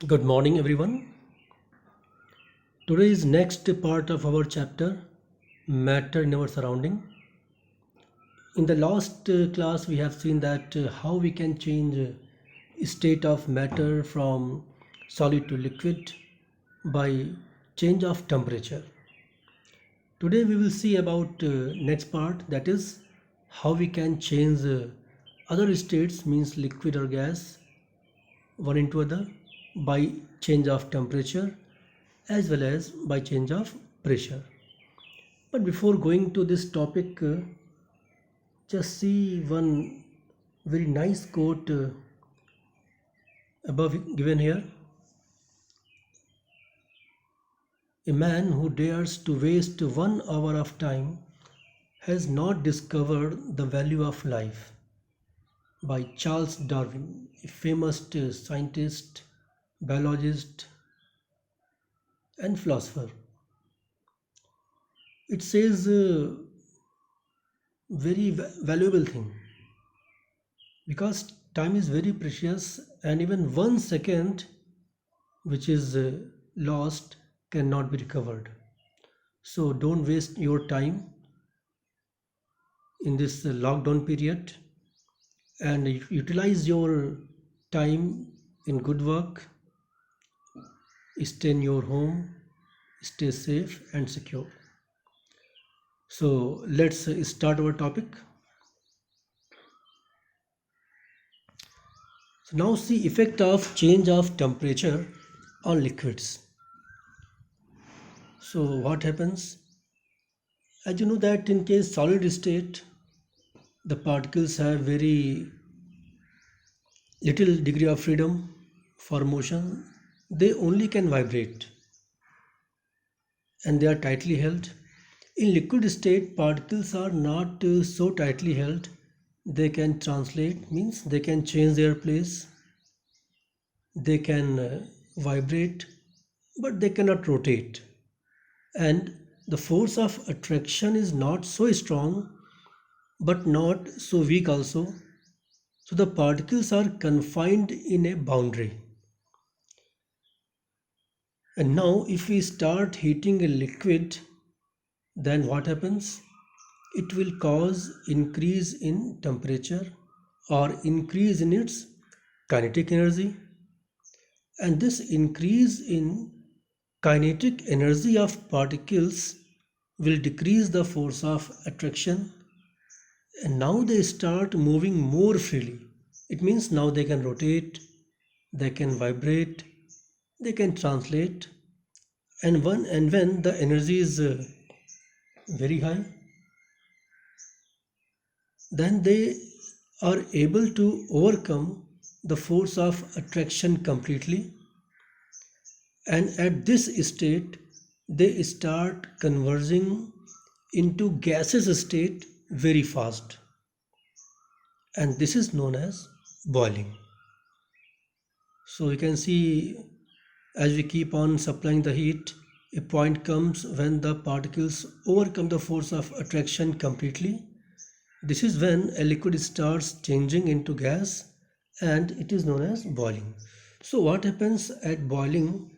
Good morning, everyone. Today is next part of our chapter, Matter in Our Surrounding. In the last class, we have seen that how we can change state of matter from solid to liquid by change of temperature. Today, we will see about next part, that is how we can change other states, means liquid or gas, one into other by change of temperature as well as by change of pressure. But before going to this topic, just see one very nice quote above given here. A man who dares to waste 1 hour of time has not discovered the value of life. By Charles Darwin, a famous scientist, biologist, and philosopher. It says a very valuable thing because time is very precious, and even 1 second which is lost cannot be recovered. So don't waste your time in this lockdown period and utilize your time in good work. Stay in your home, stay safe and secure. So let's start our topic. So now see effect of change of temperature on liquids. So what happens? As you know that in case solid state, the particles have very little degree of freedom for motion. They only can vibrate and they are tightly held. In liquid state, particles are not so tightly held. They can translate, means they can change their place. They can vibrate, but they cannot rotate. And the force of attraction is not so strong, but not so weak also. So the particles are confined in a boundary. And now if we start heating a liquid, then what happens? It will cause increase in temperature or increase in its kinetic energy. And this increase in kinetic energy of particles will decrease the force of attraction, and now they start moving more freely. It means now they can rotate, they can vibrate, they can translate, and when the energy is very high, then they are able to overcome the force of attraction completely, and at this state they start converging into gaseous state very fast, and this is known as boiling. So you can see, as we keep on supplying the heat, a point comes when the particles overcome the force of attraction completely. This is when a liquid starts changing into gas and it is known as boiling. So what happens at boiling?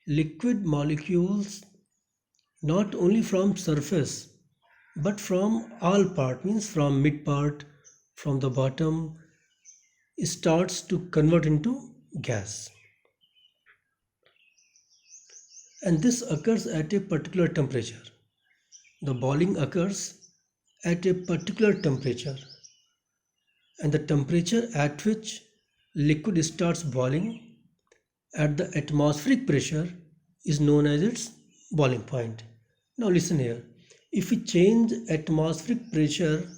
Liquid molecules, not only from surface but from all part, means from mid part, from the bottom, starts to convert into gas, and this occurs at a particular temperature. The boiling occurs at a particular temperature, and the temperature at which liquid starts boiling at the atmospheric pressure is known as its boiling point. Now listen here. If we change atmospheric pressure,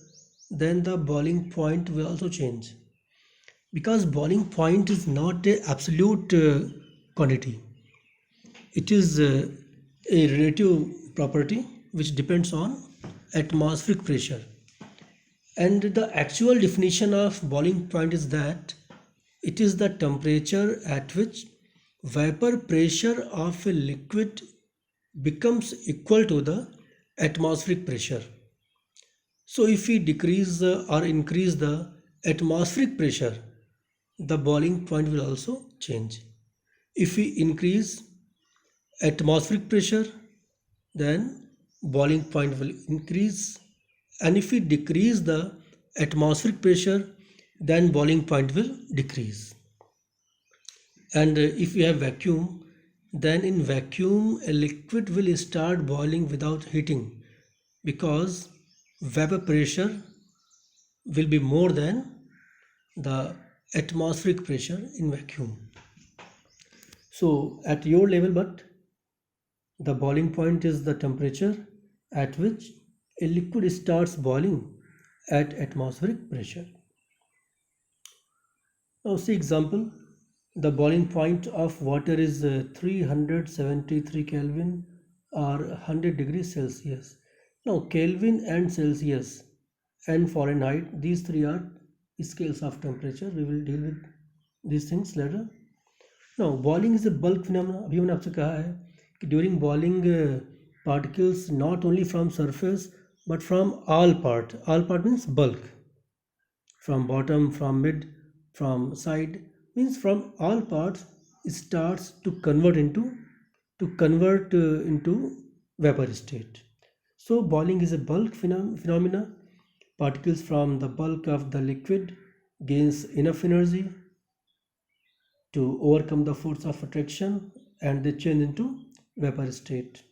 then the boiling point will also change, because boiling point is not a absolute quantity. It is a relative property which depends on atmospheric pressure. And the actual definition of boiling point is that it is the temperature at which vapor pressure of a liquid becomes equal to the atmospheric pressure. So if we decrease or increase the atmospheric pressure, the boiling point will also change. If we increase atmospheric pressure, then boiling point will increase, and if we decrease the atmospheric pressure, then boiling point will decrease. And if we have vacuum, then in vacuum a liquid will start boiling without heating, because vapor pressure will be more than the atmospheric pressure in vacuum. So at your level, but the boiling point is the temperature at which a liquid starts boiling at atmospheric pressure. Now see example. The boiling point of water is 373 Kelvin or 100 degrees Celsius. Now Kelvin and Celsius and Fahrenheit, these three are scales of temperature. We will deal with these things later. Now boiling is a bulk phenomenon. अभी हमने आपसे कहा है कि during boiling particles not only from surface but from all part means bulk, from bottom, from mid, from side, means from all parts starts to convert into vapor state. So boiling is a bulk phenomena. Particles from the bulk of the liquid gains enough energy to overcome the force of attraction and they change into vapor state.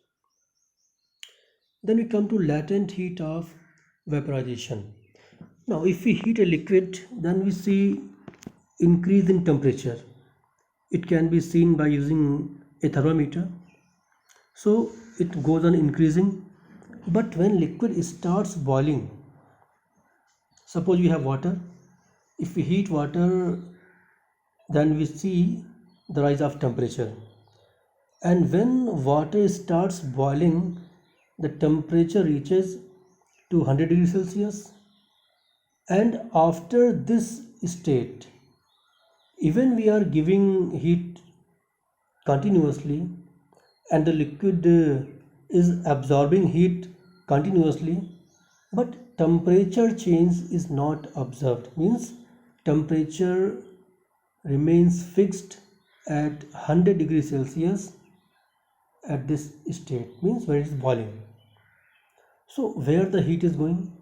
Then we come to latent heat of vaporization. Now if we heat a liquid, then we see increase in temperature. It can be seen by using a thermometer. So it goes on increasing. But when liquid starts boiling, suppose we have water. If we heat water, then we see the rise of temperature. And when water starts boiling, the temperature reaches to 100 degrees Celsius. And after this state, even we are giving heat continuously and the liquid is absorbing heat continuously, but temperature change is not observed, means temperature remains fixed at 100 degrees Celsius at this state, means when it is boiling. So where the heat is going?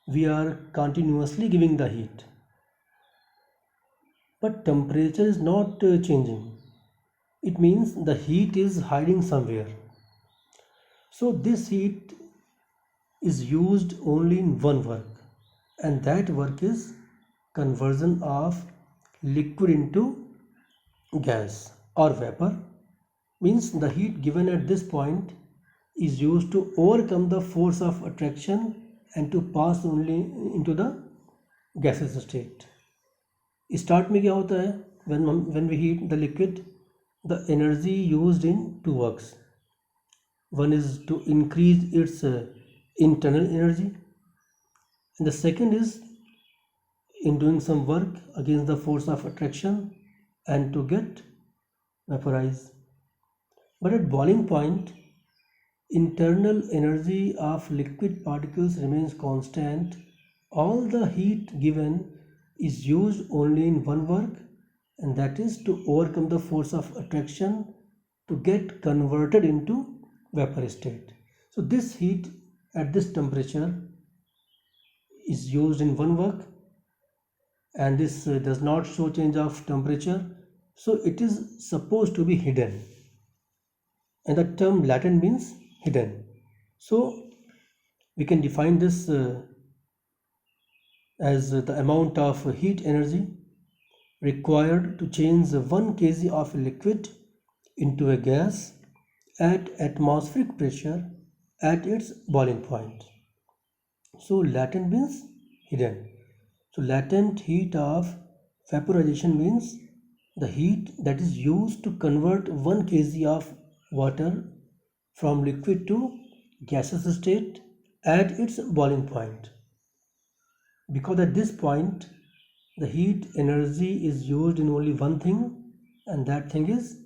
We are continuously giving the heat, but temperature is not changing. It means the heat is hiding somewhere. So this heat is used only in one work, and that work is conversion of liquid into gas or vapor. Means the heat given at this point is used to overcome the force of attraction and to pass only into the gaseous state. Start में क्या होता है? When we heat the liquid, the energy used in two works. One is to increase its internal energy, and the second is in doing some work against the force of attraction and to get vaporized. But at boiling point, internal energy of liquid particles remains constant. All the heat given is used only in one work, and that is to overcome the force of attraction to get converted into vapor state. So this heat at this temperature is used in one work, and this does not show change of temperature, so it is supposed to be hidden, and the term latent means hidden. So we can define this as the amount of heat energy required to change 1 kg of liquid into a gas at atmospheric pressure at its boiling point. So latent means hidden. So latent heat of vaporization means the heat that is used to convert 1 kg of water from liquid to gaseous state at its boiling point. Because at this point the heat energy is used in only one thing, and that thing is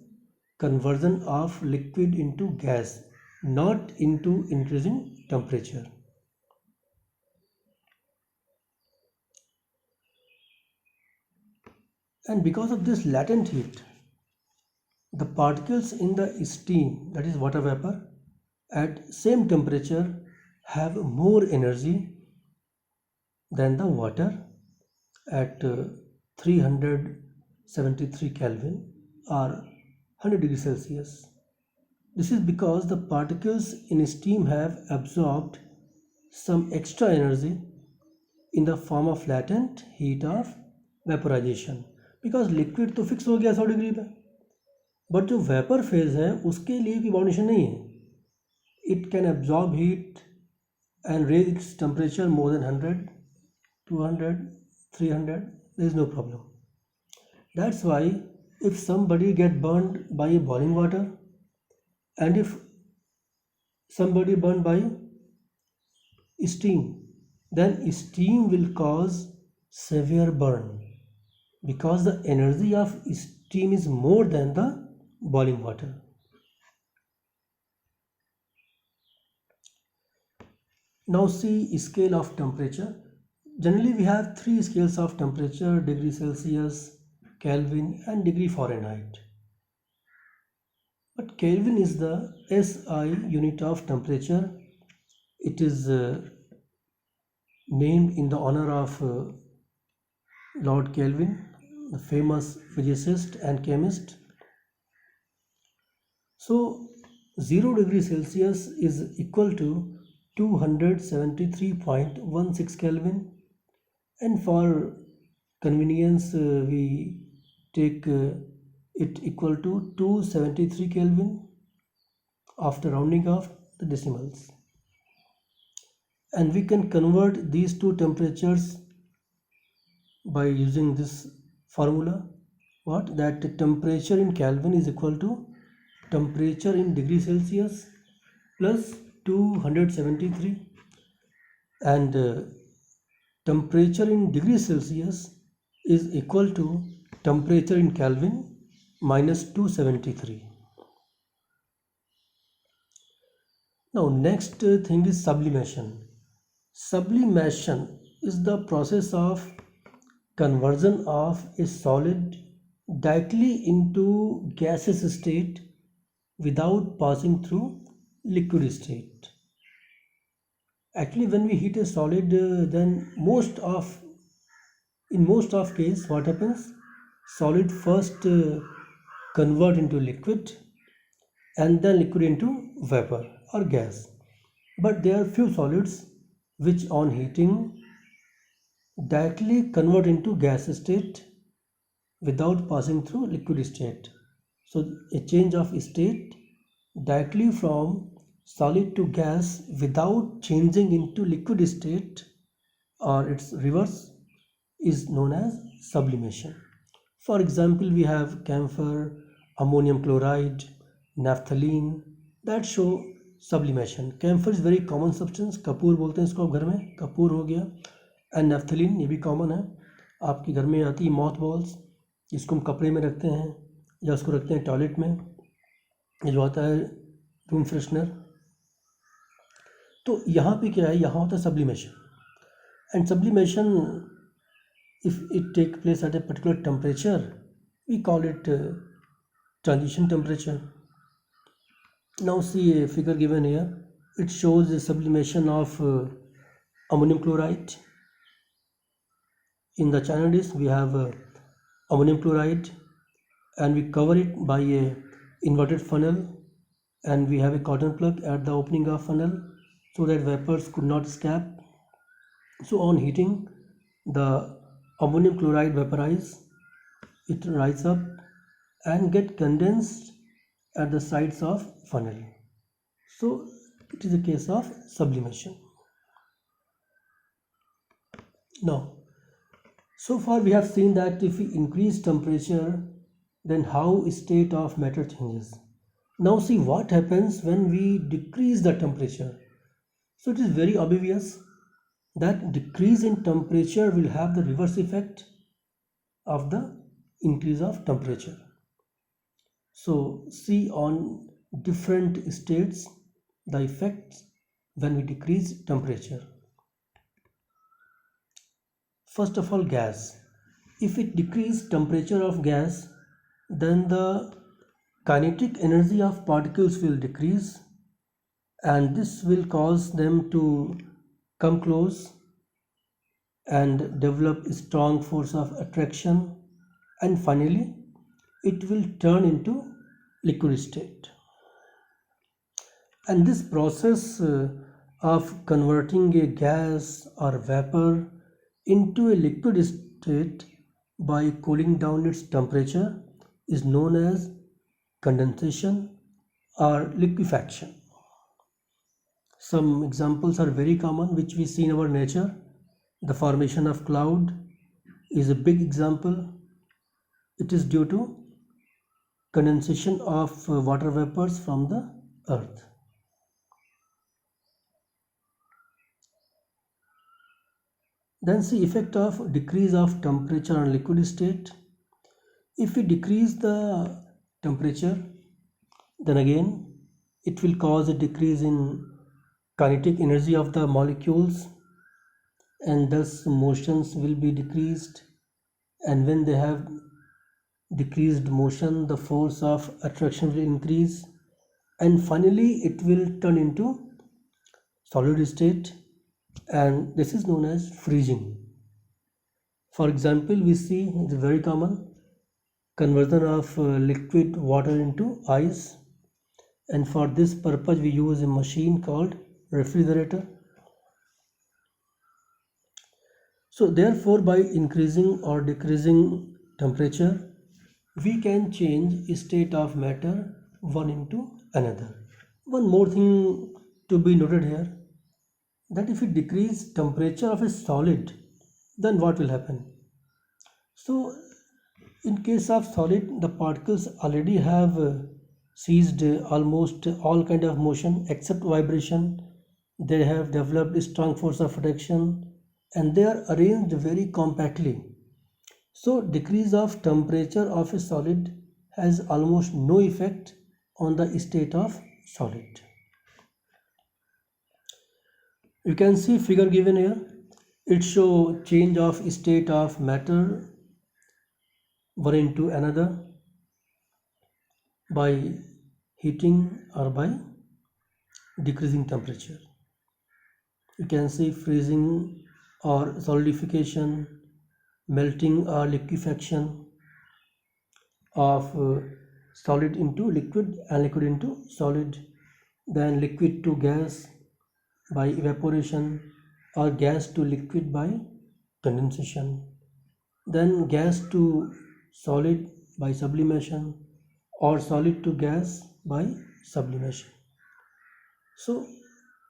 conversion of liquid into gas, not into increasing temperature. And because of this latent heat, the particles in the steam, that is water vapor, at same temperature have more energy than the water at 373 Kelvin or 100 degrees Celsius. This is because the particles in steam have absorbed some extra energy in the form of latent heat of vaporization. Because liquid तो fix हो गया 100 degree पे, but जो vapour phase है उसके लिए कोई बाउंडेशन नहीं है. It can absorb heat and raise its temperature more than 100, 200, 300. There is no problem. That's why if somebody get burned by boiling water, and if somebody burned by steam, then steam will cause severe burn because the energy of steam is more than the boiling water. Now see scale of temperature. Generally we have three scales of temperature: degree Celsius, Kelvin and degree Fahrenheit. But Kelvin is the SI unit of temperature. It is named in the honor of Lord Kelvin, the famous physicist and chemist. So 0 degree Celsius is equal to 273.16 Kelvin, and for convenience we take it equal to 273 Kelvin after rounding off the decimals. And we can convert these two temperatures by using this formula. What? That temperature in Kelvin is equal to temperature in degree Celsius plus 273, and temperature in degree Celsius is equal to temperature in Kelvin minus 273. Now next thing is sublimation. Sublimation is the process of conversion of a solid directly into gaseous state without passing through liquid state. Actually when we heat a solid, then in most of case what happens, solid first convert into liquid and then liquid into vapor or gas. But there are few solids which on heating directly convert into gas state without passing through liquid state. So a change of state directly from solid to gas without changing into liquid state or its reverse is known as sublimation. For example, we have camphor, ammonium chloride, naphthalene that show sublimation. Camphor is very common substance, Kapoor बोलते हैं इसको आप घर में, कपूर हो गया. And naphthalene ये भी कॉमन है, आपके घर में आती है मॉथ बॉल्स, जिसको हम कपड़े में रखते हैं या उसको रखते हैं टॉयलेट में, ये जो आता है रूम फ्रेशनर. तो यहाँ पे क्या है, यहाँ होता है sublimation. And sublimation if it take place at a particular temperature, we call it transition temperature. Now see a figure given here. It shows the sublimation of ammonium chloride. In the channel disk we have ammonium chloride, and we cover it by a inverted funnel, and we have a cotton plug at the opening of funnel so that vapors could not escape. So on heating, the ammonium chloride vaporize, it rise up and get condensed at the sides of funnel. So it is a case of sublimation. Now, so far we have seen that if we increase temperature, then how state of matter changes. Now see what happens when we decrease the temperature. So it is very obvious that decrease in temperature will have the reverse effect of the increase of temperature. So see on different states the effects when we decrease temperature. First of all, gas. If it decrease temperature of gas, then the kinetic energy of particles will decrease, and this will cause them to come close and develop a strong force of attraction, and finally it will turn into liquid state. And this process of converting a gas or vapor into a liquid state by cooling down its temperature is known as condensation or liquefaction. Some examples are very common which we see in our nature. The formation of cloud is a big example. It is due to condensation of water vapors from the earth. Then see effect of decrease of temperature on liquid state. If we decrease the temperature, then again it will cause a decrease in kinetic energy of the molecules, and thus motions will be decreased, and when they have decreased motion, the force of attraction will increase, and finally it will turn into solid state, and this is known as freezing. For example, we see it's very common conversion of liquid water into ice, and for this purpose we use a machine called refrigerator. So therefore, by increasing or decreasing temperature, we can change state of matter one into another. One more thing to be noted here, that if we decrease temperature of a solid, then what will happen? So in case of solid, the particles already have ceased almost all kind of motion except vibration. They have developed a strong force of attraction, and they are arranged very compactly. So decrease of temperature of a solid has almost no effect on the state of solid. You can see figure given here. It shows change of state of matter one into another by heating or by decreasing temperature. You can see freezing or solidification, melting or liquefaction of solid into liquid and liquid into solid, then liquid to gas by evaporation, or gas to liquid by condensation, then gas to solid by sublimation, or solid to gas by sublimation. So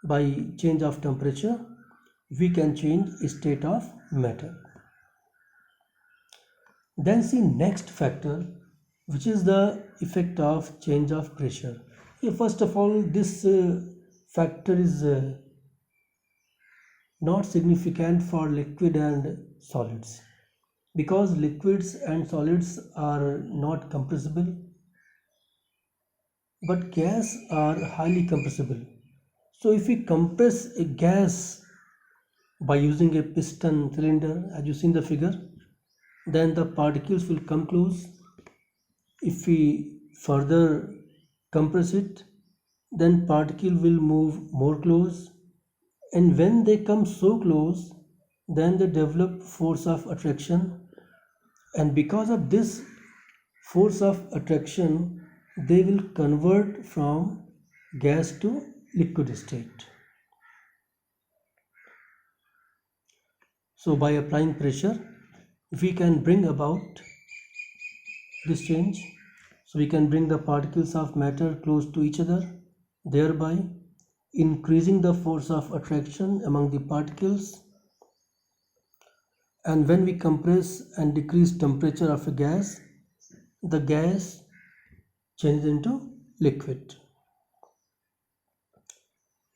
by change of temperature we can change state of matter. Then see next factor, which is the effect of change of pressure. First of all, this factor is not significant for liquid and solids, because liquids and solids are not compressible, but gas are highly compressible. So if we compress a gas by using a piston cylinder, as you see in the figure, then the particles will come close. If we further compress it, then particle will move more close, and when they come so close, then they develop force of attraction, and because of this force of attraction they will convert from gas to liquid state. So by applying pressure we can bring about this change. So we can bring the particles of matter close to each other, thereby increasing the force of attraction among the particles. And when we compress and decrease temperature of a gas, the gas changes into liquid.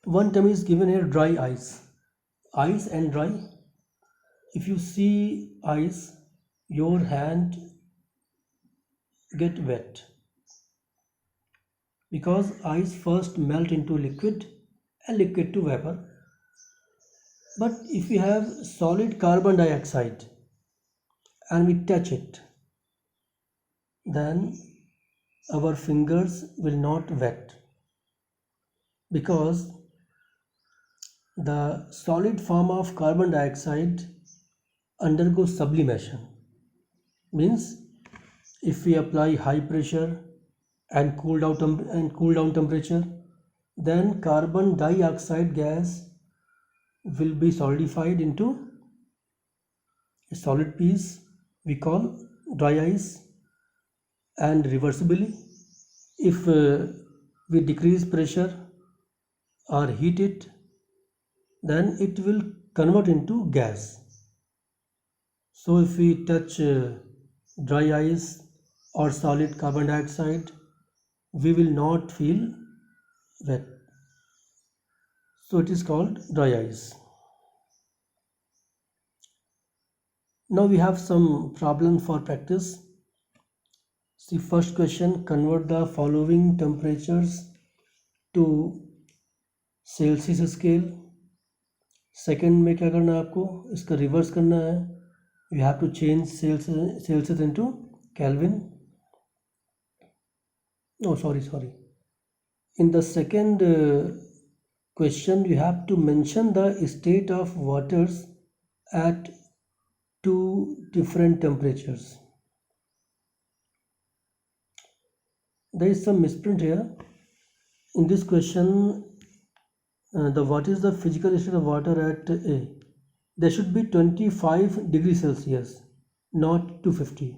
One term is given here, dry ice. Ice and dry. If you see ice, your hand get wet, because ice first melt into liquid and liquid to vapor. But if we have solid carbon dioxide and we touch it, then our fingers will not wet, because the solid form of carbon dioxide undergoes sublimation. Means if we apply high pressure and cool down temperature, then carbon dioxide gas will be solidified into a solid piece we call dry ice. And reversibly, if we decrease pressure or heat it, then it will convert into gas. So if we touch dry ice or solid carbon dioxide, we will not feel wet. So it is called dry ice. Now we have some problem for practice. See, first question, convert the following temperatures to Celsius scale. Second में क्या करना है आपको, इसका reverse करना है. You have to change Celsius into Kelvin. Oh, sorry. In the second question, you have to mention the state of waters at two different temperatures. There is some misprint here. In this question, what is the physical state of water at A? There should be 25 degrees Celsius, not 250.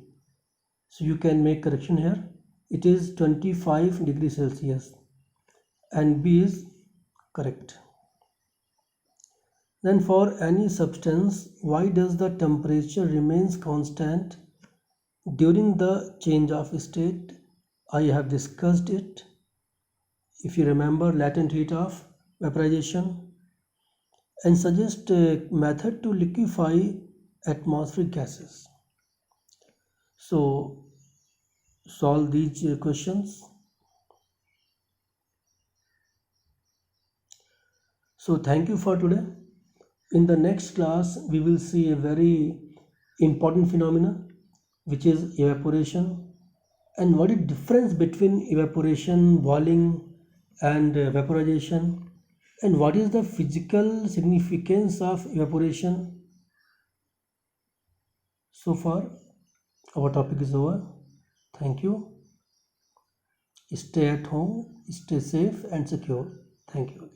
So you can make correction here. It is 25 degrees Celsius and B is correct. Then for any substance, why does the temperature remains constant during the change of state? I have discussed it. If you remember, latent heat of vaporization, and suggest a method to liquefy atmospheric gases. So solve these questions. So thank you for today. In the next class, we will see a very important phenomena, which is evaporation, and what is difference between evaporation, boiling, and vaporization, and what is the physical significance of evaporation. So far, our topic is over. Thank you. Stay at home, stay safe and secure. Thank you.